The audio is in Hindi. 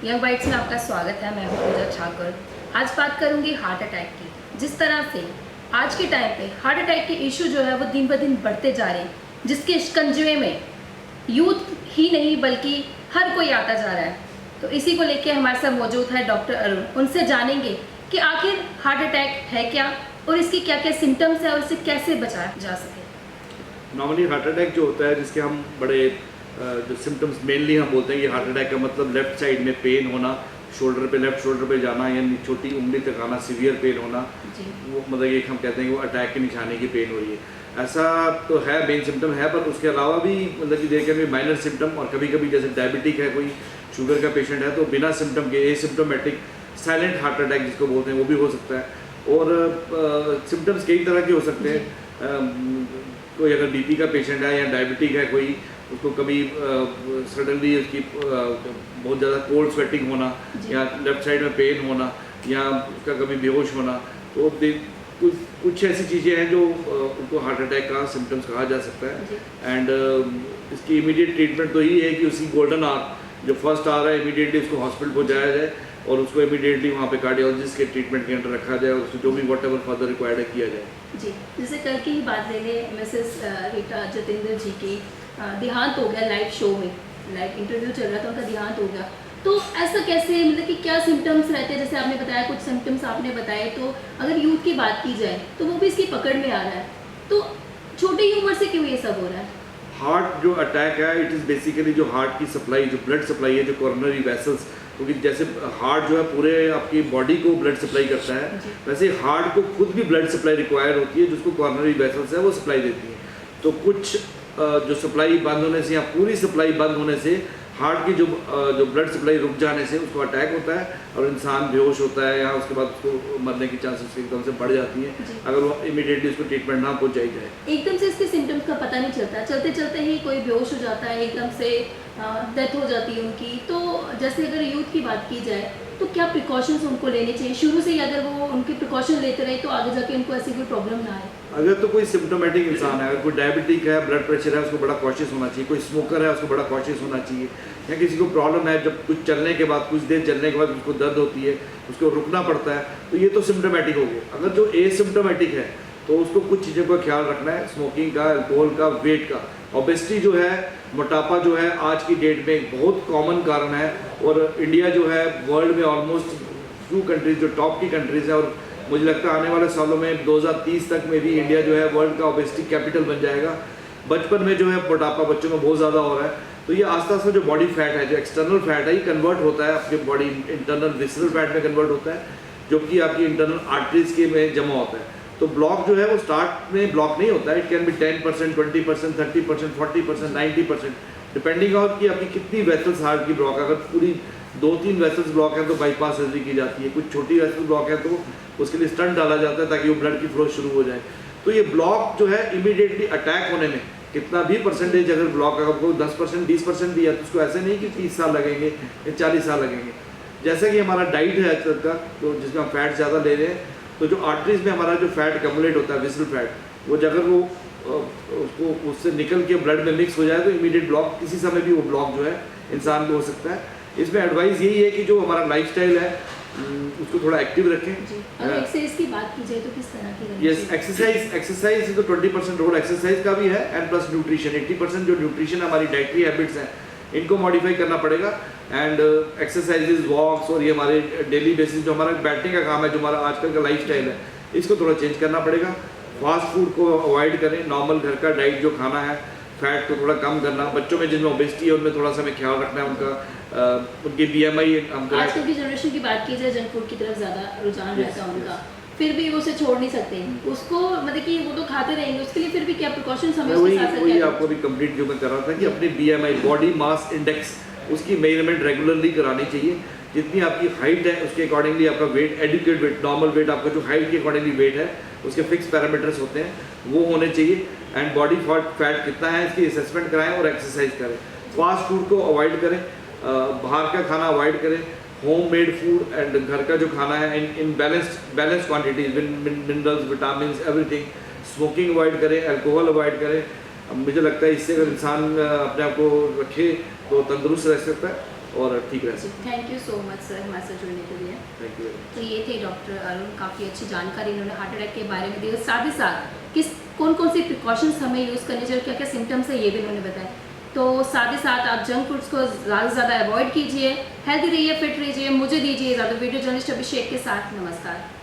यंग बाइट्स में आपका स्वागत है। मैं हूं पूजा ठाकुर। आज बात करूंगी हार्ट अटैक की। जिस तरह से आज के टाइम पे हार्ट अटैक के इशू जो है वो दिन ब दिन बढ़ते जा रहे हैं, जिसके शिकंजे में यूथ ही नहीं बल्कि हर कोई आता जा रहा है। तो इसी को लेके हमारे साथ मौजूद है डॉक्टर अरुण। उनसे जानेंगे कि आखिर हार्ट अटैक है क्या और इसके क्या क्या सिम्टम्स है और इसे कैसे बचाया जा सके। नॉर्मली हार्ट अटैक जो होता है, जिसके हम बड़े जो सिम्टम्स मेनली हम बोलते हैं कि हार्ट अटैक का मतलब लेफ्ट साइड में पेन होना, शोल्डर पे लेफ्ट शोल्डर पे जाना या छोटी उंगली तक आना, सीवियर पेन होना, वो मतलब ये हम कहते हैं कि वो अटैक के निशाने की पेन हो रही है। ऐसा तो है, मेन सिम्टम है, पर उसके अलावा भी मतलब कि देखें भी माइनर सिम्टम, और कभी कभी जैसे डायबिटिक है, कोई शुगर का पेशेंट है तो बिना सिम्टम के एसिम्टोमेटिक साइलेंट हार्ट अटैक जिसको बोलते हैं वो भी हो सकता है। और सिम्टम्स कई तरह के हो सकते हैं। कोई अगर बीपी का पेशेंट है या डायबिटिक है कोई, उसको कभी सडनली उसकी बहुत ज़्यादा कोल्ड स्वेटिंग होना या लेफ्ट साइड में पेन होना या उसका कभी बेहोश होना, तो कुछ ऐसी चीज़ें हैं जो उनको हार्ट अटैक का सिम्टम्स कहा जा सकता है। एंड इसकी इमीडिएट ट्रीटमेंट तो यही है कि उसकी गोल्डन आवर जो फर्स्ट आवर है इमीडिएटली उसको हॉस्पिटल पहुँचाया जाए और उसको इमीडिएटली वहाँ पे कार्डियोलॉजिस्ट के ट्रीटमेंट के अंडर रखा जाए और उसको जो भी वट एवर फर्दर रिक्वायर्ड है किया जाए। जी, जैसे कल की ही बात ले लें, मिसेस रीटा जतिंदर जी की देहांत हो गया लाइव शो में, लाइव इंटरव्यू चल रहा था, उनका देहांत हो गया। तो ऐसा कैसे, मतलब कि क्या सिम्टम्स रहते हैं? जैसे आपने बताया कुछ सिम्टम्स आपने बताए, तो अगर यूथ की बात की जाए तो वो भी इसकी पकड़ में आ रहा है। तो छोटी उम्र से क्यों ये सब हो रहा है? हार्ट जो अटैक है, इट इज़ बेसिकली जो हार्ट की सप्लाई, जो ब्लड सप्लाई है, जो कोरोनरी वेसल्स, क्योंकि जैसे हार्ट जो है पूरे आपकी बॉडी को ब्लड सप्लाई करता है, वैसे हार्ट को खुद भी ब्लड सप्लाई रिक्वायर होती है, जिसको कोरोनरी वेसल्स है वो सप्लाई देती है। तो कुछ जो सप्लाई बंद होने से या पूरी सप्लाई बंद होने से हार्ट की जो ब्लड सप्लाई रुक जाने से उसको अटैक होता है और इंसान बेहोश होता है, या उसके बाद उसको मरने की चांसेस एकदम से बढ़ जाती है अगर वो इमीडिएटली उसको ट्रीटमेंट ना पहुंचाई जाए। एकदम से इसके सिम्टम्स का पता नहीं चलता, चलते चलते ही कोई बेहोश हो जाता है, एकदम से डेथ हो जाती है उनकी। तो जैसे अगर यूथ की बात की जाए तो क्या प्रिकॉशंस उनको लेने चाहिए शुरू से ही? अगर वो उनके प्रिकॉशन लेते रहे तो आगे जाके उनको ऐसी कोई प्रॉब्लम ना आए। अगर तो कोई सिम्टोमेटिक इंसान है, अगर कोई डायबिटिक है, ब्लड प्रेशर है, उसको बड़ा कॉशियस होना चाहिए। कोई स्मोकर है, उसको बड़ा कॉशियस होना चाहिए। या किसी को प्रॉब्लम है, जब कुछ चलने के बाद, कुछ देर चलने के बाद उसको दर्द होती है, उसको रुकना पड़ता है, तो ये तो सिम्टोमेटिक हो गया। अगर जो एसिम्टोमेटिक है तो उसको कुछ चीज़ों का ख्याल रखना है, स्मोकिंग का, अल्कोहल का, वेट का। ओबेसिटी जो है, मोटापा जो है आज की डेट में एक बहुत कॉमन कारण है, और इंडिया जो है वर्ल्ड में ऑलमोस्ट फ्यू कंट्रीज जो टॉप की कंट्रीज है, और मुझे लगता है आने वाले सालों में 2030 तक में भी इंडिया जो है वर्ल्ड का ओबेसिटी कैपिटल बन जाएगा। बचपन में जो है मोटापा बच्चों में बहुत ज़्यादा हो रहा है, तो ये आस्ते आस्ते जो बॉडी फैट है, जो एक्सटर्नल फैट है, ये कन्वर्ट होता है आपके बॉडी इंटरनल विसरल फैट में कन्वर्ट होता है, जो कि आपकी इंटरनल आर्टरीज के में जमा होता है। तो ब्लॉक जो है वो स्टार्ट में ब्लॉक नहीं होता है, it can be 10%, 20%, 30%, 40%, 90%, depending on कि आपकी कितनी वेसल्स हार्ट की ब्लॉक। अगर पूरी 2-3 वेसल्स ब्लॉक है तो बाईपास सर्जरी की जाती है। कुछ छोटी वेसल्स ब्लॉक है तो उसके लिए स्टंट डाला जाता है ताकि वो ब्लड की फ्लो शुरू हो जाए। तो ये ब्लॉक जो है इमीडिएटली अटैक होने में कितना भी परसेंटेज अगर ब्लॉक अगर कोई 10%, 20% भी है तो उसको ऐसे नहीं कि 30 साल लगेंगे या 40 साल लगेंगे। जैसा कि हमारा डाइट है आज का, तो जिसमें हम फैट ज़्यादा ले रहे हैं, तो जो आर्टरीज में हमारा जो फैट कम्युलेट होता है, विसरल फैट, वो अगर वो उसको उससे निकल के ब्लड में मिक्स हो जाए तो इमीडिएट ब्लॉक, किसी समय भी वो ब्लॉक जो है इंसान को हो सकता है। इसमें एडवाइस यही है कि जो हमारा लाइफस्टाइल है उसको थोड़ा एक्टिव रखें। अगर एक्सरसाइज की बात की जाए तो किस तरह की? यस, एक्सरसाइज तो 20% रोल एक्सरसाइज का भी है, एंड प्लस न्यूट्रिशन। 80% जो न्यूट्रिशन हमारी डाइटरी हैबिट्स हैं इनको मॉडिफाई करना पड़ेगा। एंड एक्सरसाइजेज, वॉक्स, और ये हमारे डेली बेसिस जो हमारा बैठने का काम है, जो हमारा आजकल का लाइफस्टाइल है, इसको थोड़ा चेंज करना पड़ेगा। फास्ट फूड को अवॉइड करें, नॉर्मल घर का डाइट जो खाना है, फैट को थोड़ा कम करना। बच्चों में जिनमें ओबेसिटी है उनमें थोड़ा सा हमें ख्याल रखना है, उनका उनकी BMI हम करें। आजकल की जनरेशन की बात की जाए, जंक फूड की तरफ ज़्यादा रुझान रहता है उनका, फिर भी वो उसे छोड़ नहीं सकते उसको, मतलब कि वो तो खाते रहेंगे, उसके लिए फिर भी क्या प्रिकॉशंस हमें उसके साथ वही आपको भी कंप्लीट जो मैं कर रहा था कि अपनी BMI, बॉडी मास इंडेक्स, उसकी मेजरमेंट रेगुलरली करानी चाहिए। जितनी आपकी हाइट है उसके अकॉर्डिंगली आपका weight, adequate weight, normal weight, आपका जो हाइट के अकॉर्डिंगली वेट है उसके फिक्स पैरामीटर्स होते हैं वो होने चाहिए। एंड बॉडी फैट कितना है इसकी असेसमेंट कराएं और एक्सरसाइज करें। फास्ट फूड को अवॉइड करें, बाहर का खाना अवॉइड करें, होम मेड फूड एंड घर का जो खाना है in balance quantities, minerals, vitamin, everything. Smoking avoid करें, अल्कोहल अवॉइड करें। मुझे लगता है इससे अगर इंसान अपने आप को रखे तो तंदुरुस्त रह सकता है। और ठीक रह सकते thank you so much sir हमारे साथ जुड़ने के लिए। हैं। Thank you. तो ये थे डॉक्टर अरुण, काफ़ी अच्छी जानकारी इन्होंने हार्ट अटैक के बारे में दी और साथ ही साथ किस कौन कौन सी प्रिकॉशंस हमें यूज़ करनी चाहिए, क्या क्या सिम्टम्स है ये भी इन्होंने बताया। तो साथ ही साथ आप जंक फूड्स को ज़्यादा से ज़्यादा अवॉइड कीजिए, हेल्दी रहिए, फिट रहिए। मुझे दीजिए ज़्यादा वीडियो जर्नलिस्ट अभिषेक के साथ, नमस्कार।